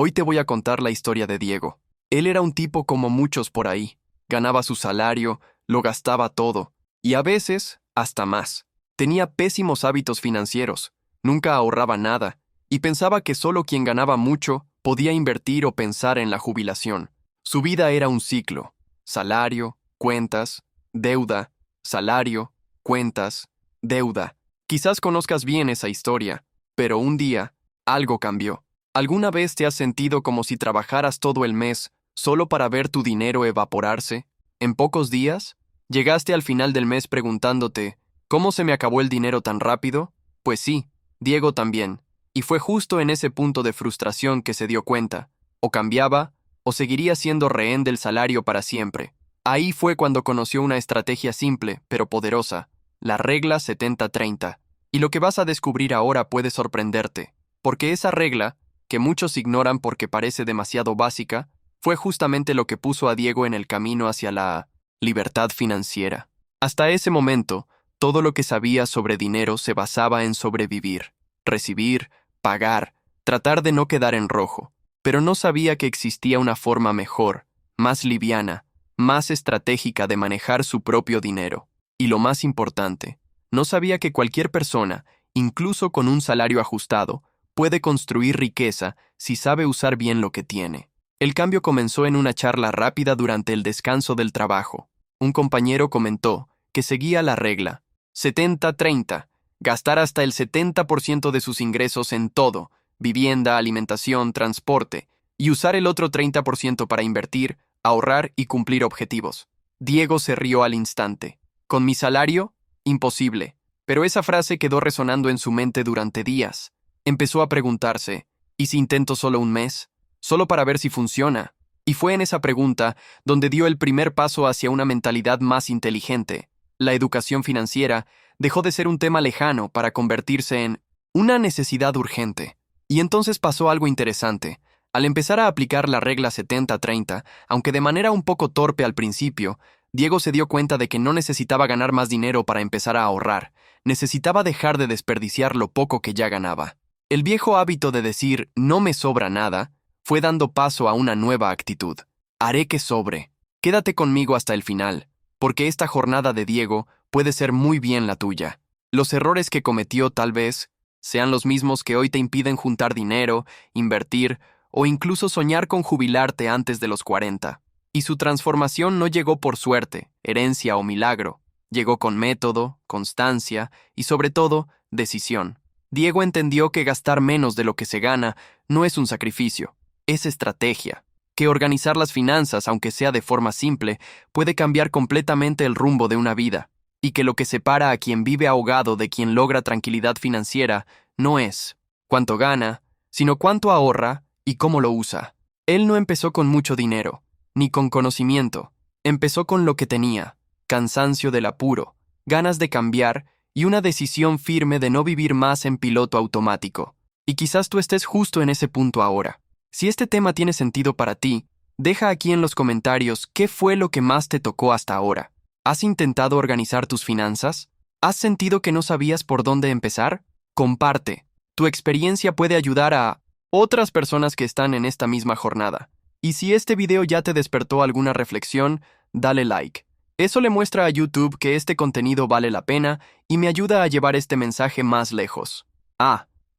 Hoy te voy a contar la historia de Diego. Él era un tipo como muchos por ahí. Ganaba su salario, lo gastaba todo, y a veces hasta más. Tenía pésimos hábitos financieros, nunca ahorraba nada, y pensaba que solo quien ganaba mucho podía invertir o pensar en la jubilación. Su vida era un ciclo: salario, cuentas, deuda, salario, cuentas, deuda. Quizás conozcas bien esa historia, pero un día, algo cambió. ¿Alguna vez te has sentido como si trabajaras todo el mes solo para ver tu dinero evaporarse? ¿En pocos días? ¿Llegaste al final del mes preguntándote, ¿cómo se me acabó el dinero tan rápido? Pues sí, Diego también. Y fue justo en ese punto de frustración que se dio cuenta. O cambiaba, o seguiría siendo rehén del salario para siempre. Ahí fue cuando conoció una estrategia simple, pero poderosa: la regla 70-30. Y lo que vas a descubrir ahora puede sorprenderte, porque esa regla, que muchos ignoran porque parece demasiado básica, fue justamente lo que puso a Diego en el camino hacia la libertad financiera. Hasta ese momento, todo lo que sabía sobre dinero se basaba en sobrevivir, recibir, pagar, tratar de no quedar en rojo. Pero no sabía que existía una forma mejor, más liviana, más estratégica de manejar su propio dinero. Y lo más importante, no sabía que cualquier persona, incluso con un salario ajustado, puede construir riqueza si sabe usar bien lo que tiene. El cambio comenzó en una charla rápida durante el descanso del trabajo. Un compañero comentó que seguía la regla 70-30, gastar hasta el 70% de sus ingresos en todo: vivienda, alimentación, transporte, y usar el otro 30% para invertir, ahorrar y cumplir objetivos. Diego se rió al instante. ¿Con mi salario? Imposible. Pero esa frase quedó resonando en su mente durante días. Empezó a preguntarse, ¿y si intento solo un mes? Solo para ver si funciona. Y fue en esa pregunta donde dio el primer paso hacia una mentalidad más inteligente. La educación financiera dejó de ser un tema lejano para convertirse en una necesidad urgente. Y entonces pasó algo interesante. Al empezar a aplicar la regla 70-30, aunque de manera un poco torpe al principio, Diego se dio cuenta de que no necesitaba ganar más dinero para empezar a ahorrar. Necesitaba dejar de desperdiciar lo poco que ya ganaba. El viejo hábito de decir «no me sobra nada» fue dando paso a una nueva actitud. Haré que sobre. Quédate conmigo hasta el final, porque esta jornada de Diego puede ser muy bien la tuya. Los errores que cometió tal vez sean los mismos que hoy te impiden juntar dinero, invertir o incluso soñar con jubilarte antes de los 40. Y su transformación no llegó por suerte, herencia o milagro. Llegó con método, constancia y sobre todo, decisión. Diego entendió que gastar menos de lo que se gana no es un sacrificio, es estrategia, que organizar las finanzas, aunque sea de forma simple, puede cambiar completamente el rumbo de una vida, y que lo que separa a quien vive ahogado de quien logra tranquilidad financiera no es cuánto gana, sino cuánto ahorra y cómo lo usa. Él no empezó con mucho dinero, ni con conocimiento, empezó con lo que tenía: cansancio del apuro, ganas de cambiar y una decisión firme de no vivir más en piloto automático. Y quizás tú estés justo en ese punto ahora. Si este tema tiene sentido para ti, deja aquí en los comentarios qué fue lo que más te tocó hasta ahora. ¿Has intentado organizar tus finanzas? ¿Has sentido que no sabías por dónde empezar? Comparte. Tu experiencia puede ayudar a otras personas que están en esta misma jornada. Y si este video ya te despertó alguna reflexión, dale like. Eso le muestra a YouTube que este contenido vale la pena y me ayuda a llevar este mensaje más lejos.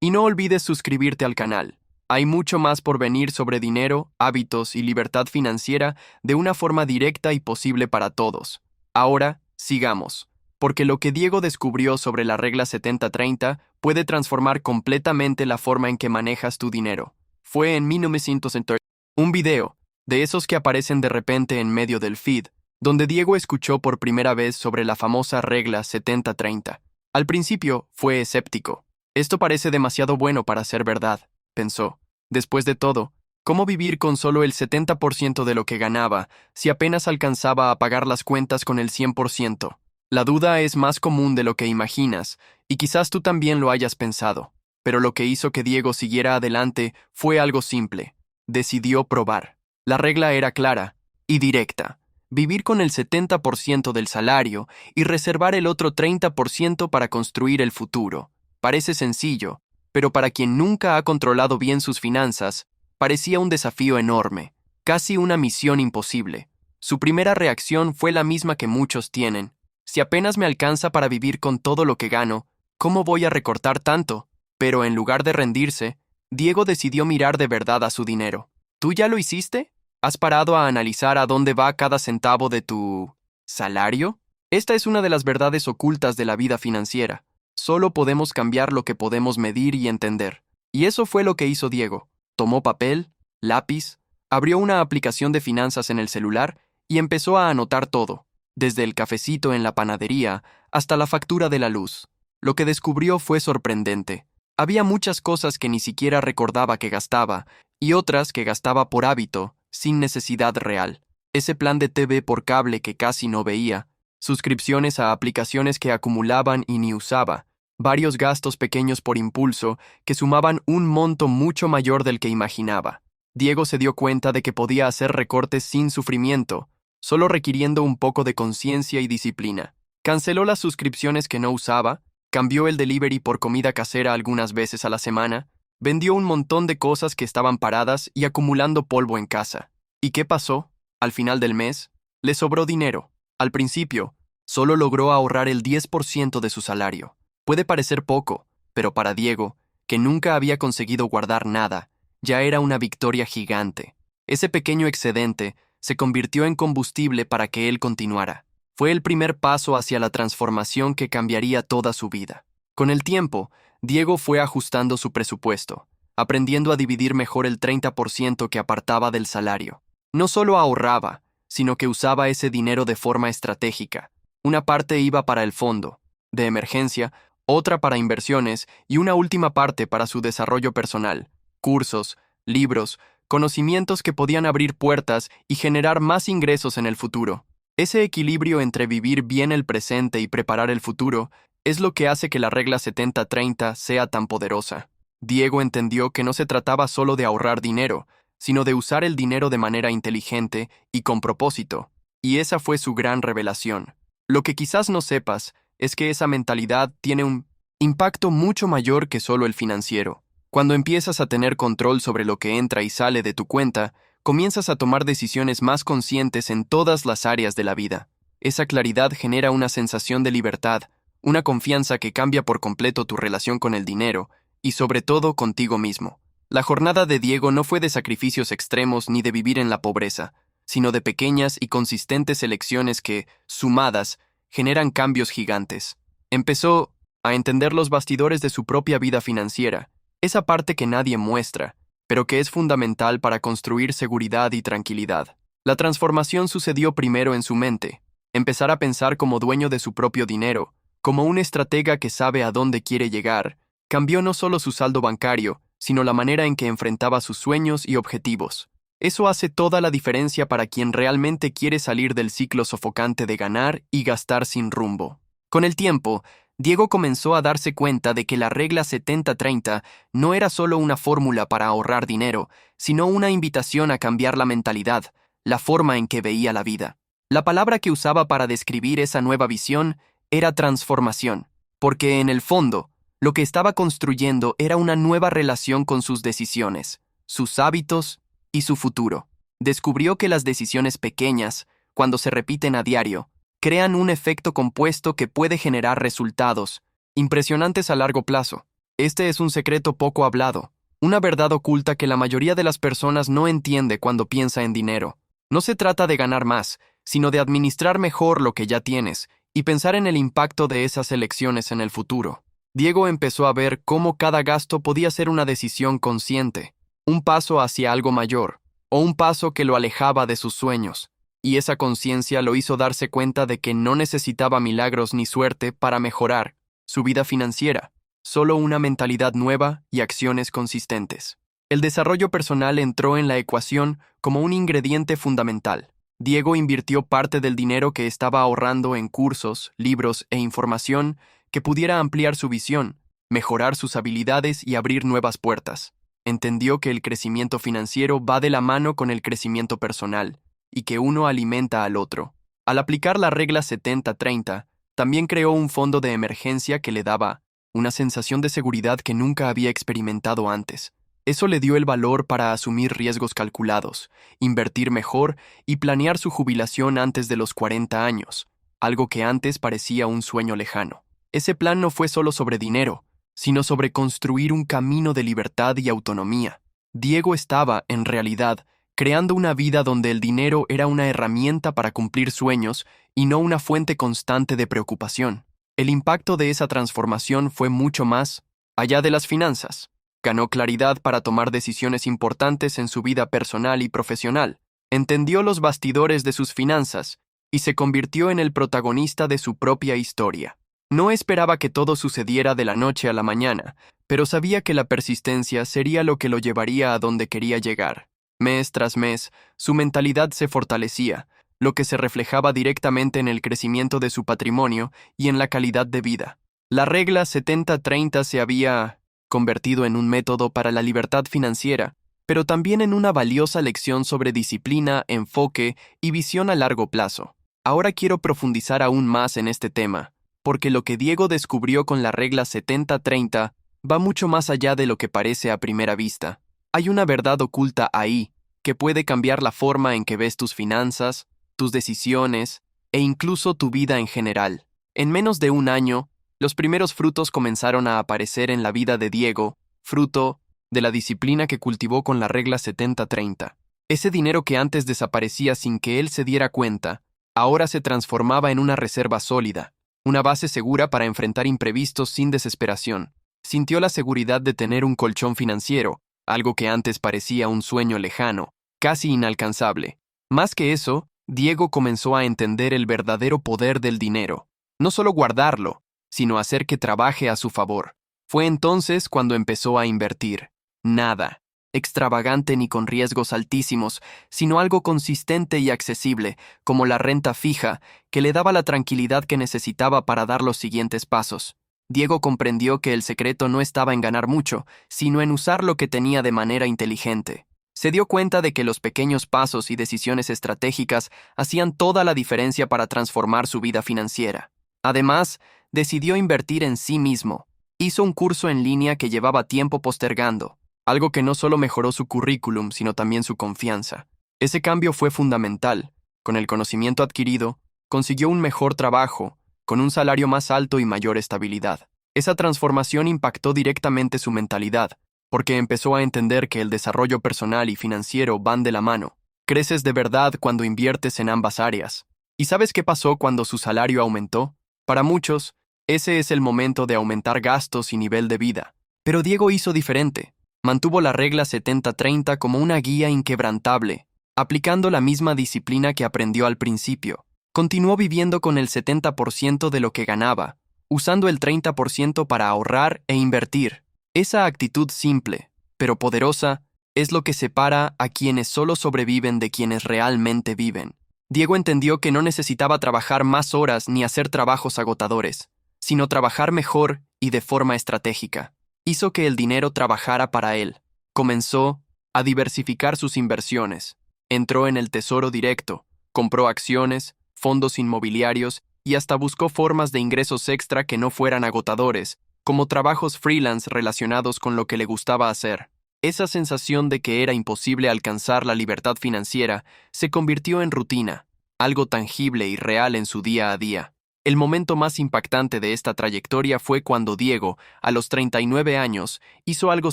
Y no olvides suscribirte al canal. Hay mucho más por venir sobre dinero, hábitos y libertad financiera de una forma directa y posible para todos. Ahora, sigamos, porque lo que Diego descubrió sobre la regla 70-30 puede transformar completamente la forma en que manejas tu dinero. Fue en 1930, un video, de esos que aparecen de repente en medio del feed, donde Diego escuchó por primera vez sobre la famosa regla 70-30. Al principio, fue escéptico. Esto parece demasiado bueno para ser verdad, pensó. Después de todo, ¿cómo vivir con solo el 70% de lo que ganaba si apenas alcanzaba a pagar las cuentas con el 100%? La duda es más común de lo que imaginas, y quizás tú también lo hayas pensado. Pero lo que hizo que Diego siguiera adelante fue algo simple. Decidió probar. La regla era clara y directa: vivir con el 70% del salario y reservar el otro 30% para construir el futuro. Parece sencillo, pero para quien nunca ha controlado bien sus finanzas, Parecía un desafío enorme, casi una misión imposible. Su primera reacción fue la misma que muchos tienen. Si apenas me alcanza para vivir con todo lo que gano, ¿cómo voy a recortar tanto? Pero en lugar de rendirse, Diego decidió mirar de verdad a su dinero. ¿Tú ya lo hiciste? ¿Has parado a analizar a dónde va cada centavo de tu salario? Esta es una de las verdades ocultas de la vida financiera. Solo podemos cambiar lo que podemos medir y entender. Y eso fue lo que hizo Diego. Tomó papel, lápiz, abrió una aplicación de finanzas en el celular y empezó a anotar todo, desde el cafecito en la panadería hasta la factura de la luz. Lo que descubrió fue sorprendente. Había muchas cosas que ni siquiera recordaba que gastaba y otras que gastaba por hábito, sin necesidad real. Ese plan de TV por cable que casi no veía, suscripciones a aplicaciones que acumulaban y ni usaba, varios gastos pequeños por impulso que sumaban un monto mucho mayor del que imaginaba. Diego se dio cuenta de que podía hacer recortes sin sufrimiento, solo requiriendo un poco de conciencia y disciplina. Canceló las suscripciones que no usaba, cambió el delivery por comida casera algunas veces a la semana, vendió un montón de cosas que estaban paradas y acumulando polvo en casa. ¿Y qué pasó? Al final del mes, le sobró dinero. Al principio, solo logró ahorrar el 10% de su salario. Puede parecer poco, pero para Diego, que nunca había conseguido guardar nada, ya era una victoria gigante. Ese pequeño excedente se convirtió en combustible para que él continuara. Fue el primer paso hacia la transformación que cambiaría toda su vida. Con el tiempo, Diego fue ajustando su presupuesto, aprendiendo a dividir mejor el 30% que apartaba del salario. No solo ahorraba, sino que usaba ese dinero de forma estratégica. Una parte iba para el fondo de emergencia, otra para inversiones y una última parte para su desarrollo personal, cursos, libros, conocimientos que podían abrir puertas y generar más ingresos en el futuro. Ese equilibrio entre vivir bien el presente y preparar el futuro es lo que hace que la regla 70-30 sea tan poderosa. Diego entendió que no se trataba solo de ahorrar dinero, sino de usar el dinero de manera inteligente y con propósito, y esa fue su gran revelación. Lo que quizás no sepas es que esa mentalidad tiene un impacto mucho mayor que solo el financiero. Cuando empiezas a tener control sobre lo que entra y sale de tu cuenta, comienzas a tomar decisiones más conscientes en todas las áreas de la vida. Esa claridad genera una sensación de libertad, una confianza que cambia por completo tu relación con el dinero y sobre todo contigo mismo. La jornada de Diego no fue de sacrificios extremos ni de vivir en la pobreza, sino de pequeñas y consistentes elecciones que, sumadas, generan cambios gigantes. Empezó a entender los bastidores de su propia vida financiera, esa parte que nadie muestra, pero que es fundamental para construir seguridad y tranquilidad. La transformación sucedió primero en su mente, empezar a pensar como dueño de su propio dinero, como un estratega que sabe a dónde quiere llegar. Cambió no solo su saldo bancario, sino la manera en que enfrentaba sus sueños y objetivos. Eso hace toda la diferencia para quien realmente quiere salir del ciclo sofocante de ganar y gastar sin rumbo. Con el tiempo, Diego comenzó a darse cuenta de que la regla 70-30 no era solo una fórmula para ahorrar dinero, sino una invitación a cambiar la mentalidad, la forma en que veía la vida. La palabra que usaba para describir esa nueva visión era transformación, porque en el fondo, lo que estaba construyendo era una nueva relación con sus decisiones, sus hábitos y su futuro. Descubrió que las decisiones pequeñas, cuando se repiten a diario, crean un efecto compuesto que puede generar resultados impresionantes a largo plazo. Este es un secreto poco hablado, una verdad oculta que la mayoría de las personas no entiende cuando piensa en dinero. No se trata de ganar más, sino de administrar mejor lo que ya tienes y pensar en el impacto de esas elecciones en el futuro. Diego empezó a ver cómo cada gasto podía ser una decisión consciente, un paso hacia algo mayor, o un paso que lo alejaba de sus sueños, y esa conciencia lo hizo darse cuenta de que no necesitaba milagros ni suerte para mejorar su vida financiera, solo una mentalidad nueva y acciones consistentes. El desarrollo personal entró en la ecuación como un ingrediente fundamental. Diego invirtió parte del dinero que estaba ahorrando en cursos, libros e información que pudiera ampliar su visión, mejorar sus habilidades y abrir nuevas puertas. Entendió que el crecimiento financiero va de la mano con el crecimiento personal, y que uno alimenta al otro. Al aplicar la regla 70-30, también creó un fondo de emergencia que le daba una sensación de seguridad que nunca había experimentado antes. Eso le dio el valor para asumir riesgos calculados, invertir mejor y planear su jubilación antes de los 40 años, algo que antes parecía un sueño lejano. Ese plan no fue solo sobre dinero, sino sobre construir un camino de libertad y autonomía. Diego estaba, en realidad, creando una vida donde el dinero era una herramienta para cumplir sueños y no una fuente constante de preocupación. El impacto de esa transformación fue mucho más allá de las finanzas. Ganó claridad para tomar decisiones importantes en su vida personal y profesional, entendió los bastidores de sus finanzas y se convirtió en el protagonista de su propia historia. No esperaba que todo sucediera de la noche a la mañana, pero sabía que la persistencia sería lo que lo llevaría a donde quería llegar. Mes tras mes, su mentalidad se fortalecía, lo que se reflejaba directamente en el crecimiento de su patrimonio y en la calidad de vida. La regla 70-30 se había convertido en un método para la libertad financiera, pero también en una valiosa lección sobre disciplina, enfoque y visión a largo plazo. Ahora quiero profundizar aún más en este tema, porque lo que Diego descubrió con la regla 70-30 va mucho más allá de lo que parece a primera vista. Hay una verdad oculta ahí, que puede cambiar la forma en que ves tus finanzas, tus decisiones e incluso tu vida en general. En menos de un año, los primeros frutos comenzaron a aparecer en la vida de Diego, fruto de la disciplina que cultivó con la regla 70-30. Ese dinero que antes desaparecía sin que él se diera cuenta, ahora se transformaba en una reserva sólida, una base segura para enfrentar imprevistos sin desesperación. Sintió la seguridad de tener un colchón financiero, algo que antes parecía un sueño lejano, casi inalcanzable. Más que eso, Diego comenzó a entender el verdadero poder del dinero. No solo guardarlo, sino hacer que trabaje a su favor. Fue entonces cuando empezó a invertir. Nada extravagante ni con riesgos altísimos, sino algo consistente y accesible, como la renta fija, que le daba la tranquilidad que necesitaba para dar los siguientes pasos. Diego comprendió que el secreto no estaba en ganar mucho, sino en usar lo que tenía de manera inteligente. Se dio cuenta de que los pequeños pasos y decisiones estratégicas hacían toda la diferencia para transformar su vida financiera. Además, decidió invertir en sí mismo. Hizo un curso en línea que llevaba tiempo postergando, algo que no solo mejoró su currículum, sino también su confianza. Ese cambio fue fundamental. Con el conocimiento adquirido, consiguió un mejor trabajo, con un salario más alto y mayor estabilidad. Esa transformación impactó directamente su mentalidad, porque empezó a entender que el desarrollo personal y financiero van de la mano. Creces de verdad cuando inviertes en ambas áreas. ¿Y sabes qué pasó cuando su salario aumentó? Para muchos, ese es el momento de aumentar gastos y nivel de vida. Pero Diego hizo diferente. Mantuvo la regla 70-30 como una guía inquebrantable, aplicando la misma disciplina que aprendió al principio. Continuó viviendo con el 70% de lo que ganaba, usando el 30% para ahorrar e invertir. Esa actitud simple, pero poderosa, es lo que separa a quienes solo sobreviven de quienes realmente viven. Diego entendió que no necesitaba trabajar más horas ni hacer trabajos agotadores, sino trabajar mejor y de forma estratégica. Hizo que el dinero trabajara para él. Comenzó a diversificar sus inversiones. Entró en el tesoro directo, compró acciones, fondos inmobiliarios y hasta buscó formas de ingresos extra que no fueran agotadores, como trabajos freelance relacionados con lo que le gustaba hacer. Esa sensación de que era imposible alcanzar la libertad financiera se convirtió en rutina, algo tangible y real en su día a día. El momento más impactante de esta trayectoria fue cuando Diego, a los 39 años, hizo algo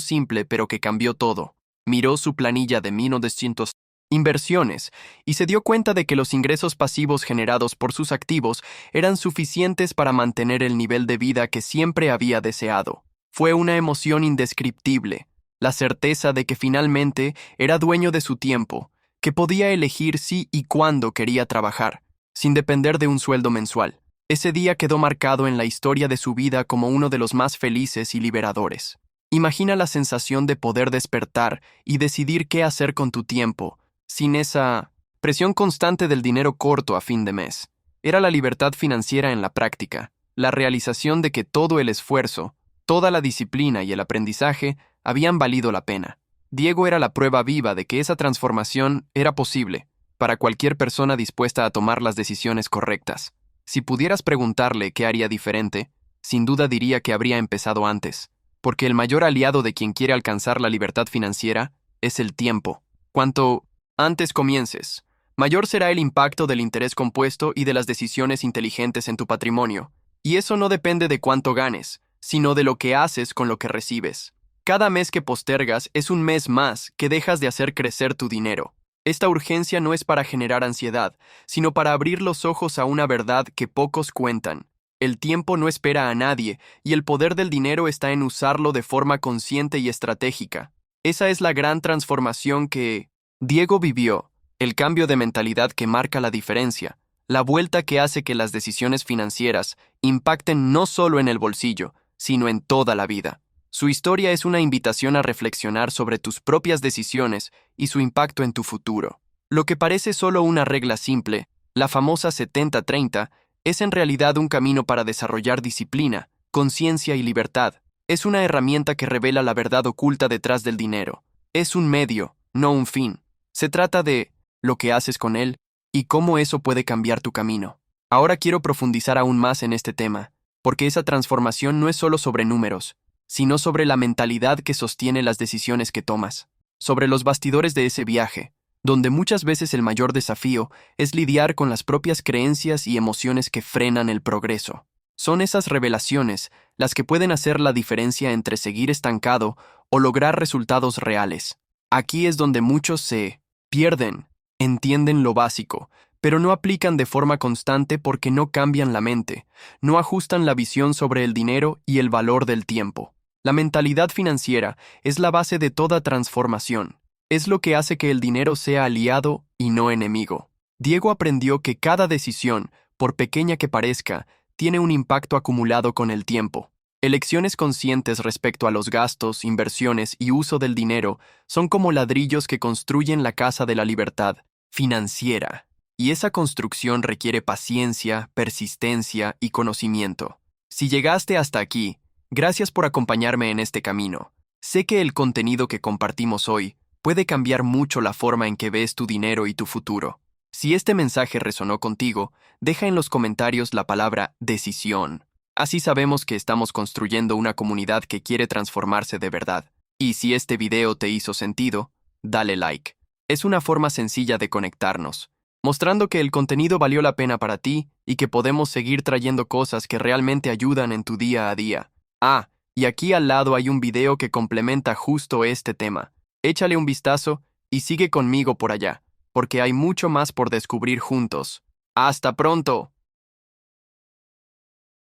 simple pero que cambió todo. Miró su planilla de 1900 inversiones y se dio cuenta de que los ingresos pasivos generados por sus activos eran suficientes para mantener el nivel de vida que siempre había deseado. Fue una emoción indescriptible, la certeza de que finalmente era dueño de su tiempo, que podía elegir si y cuándo quería trabajar, sin depender de un sueldo mensual. Ese día quedó marcado en la historia de su vida como uno de los más felices y liberadores. Imagina la sensación de poder despertar y decidir qué hacer con tu tiempo, sin esa presión constante del dinero corto a fin de mes. Era la libertad financiera en la práctica, la realización de que todo el esfuerzo, toda la disciplina y el aprendizaje habían valido la pena. Diego era la prueba viva de que esa transformación era posible, para cualquier persona dispuesta a tomar las decisiones correctas. Si pudieras preguntarle qué haría diferente, sin duda diría que habría empezado antes. porque el mayor aliado de quien quiere alcanzar la libertad financiera es el tiempo. Cuanto antes comiences, mayor será el impacto del interés compuesto y de las decisiones inteligentes en tu patrimonio. Y eso no depende de cuánto ganes, sino de lo que haces con lo que recibes. Cada mes que postergas es un mes más que dejas de hacer crecer tu dinero. Esta urgencia no es para generar ansiedad, sino para abrir los ojos a una verdad que pocos cuentan. El tiempo no espera a nadie, y el poder del dinero está en usarlo de forma consciente y estratégica. Esa es la gran transformación que Diego vivió, el cambio de mentalidad que marca la diferencia, la vuelta que hace que las decisiones financieras impacten no solo en el bolsillo, sino en toda la vida. Su historia es una invitación a reflexionar sobre tus propias decisiones y su impacto en tu futuro. Lo que parece solo una regla simple, la famosa 70-30, es en realidad un camino para desarrollar disciplina, conciencia y libertad. Es una herramienta que revela la verdad oculta detrás del dinero. Es un medio, no un fin. Se trata de lo que haces con él y cómo eso puede cambiar tu camino. Ahora quiero profundizar aún más en este tema, porque esa transformación no es solo sobre números, sino sobre la mentalidad que sostiene las decisiones que tomas, sobre los bastidores de ese viaje, donde muchas veces el mayor desafío es lidiar con las propias creencias y emociones que frenan el progreso. Son esas revelaciones las que pueden hacer la diferencia entre seguir estancado o lograr resultados reales. Aquí es donde muchos se pierden, entienden lo básico, pero no aplican de forma constante porque no cambian la mente, no ajustan la visión sobre el dinero y el valor del tiempo. La mentalidad financiera es la base de toda transformación. Es lo que hace que el dinero sea aliado y no enemigo. Diego aprendió que cada decisión, por pequeña que parezca, tiene un impacto acumulado con el tiempo. Elecciones conscientes respecto a los gastos, inversiones y uso del dinero son como ladrillos que construyen la casa de la libertad financiera. Y esa construcción requiere paciencia, persistencia y conocimiento. Si llegaste hasta aquí, gracias por acompañarme en este camino. Sé que el contenido que compartimos hoy puede cambiar mucho la forma en que ves tu dinero y tu futuro. Si este mensaje resonó contigo, deja en los comentarios la palabra decisión. Así sabemos que estamos construyendo una comunidad que quiere transformarse de verdad. Y si este video te hizo sentido, dale like. Es una forma sencilla de conectarnos, mostrando que el contenido valió la pena para ti y que podemos seguir trayendo cosas que realmente ayudan en tu día a día. Ah, y aquí al lado hay un video que complementa justo este tema. Échale un vistazo y sigue conmigo por allá, porque hay mucho más por descubrir juntos. ¡Hasta pronto!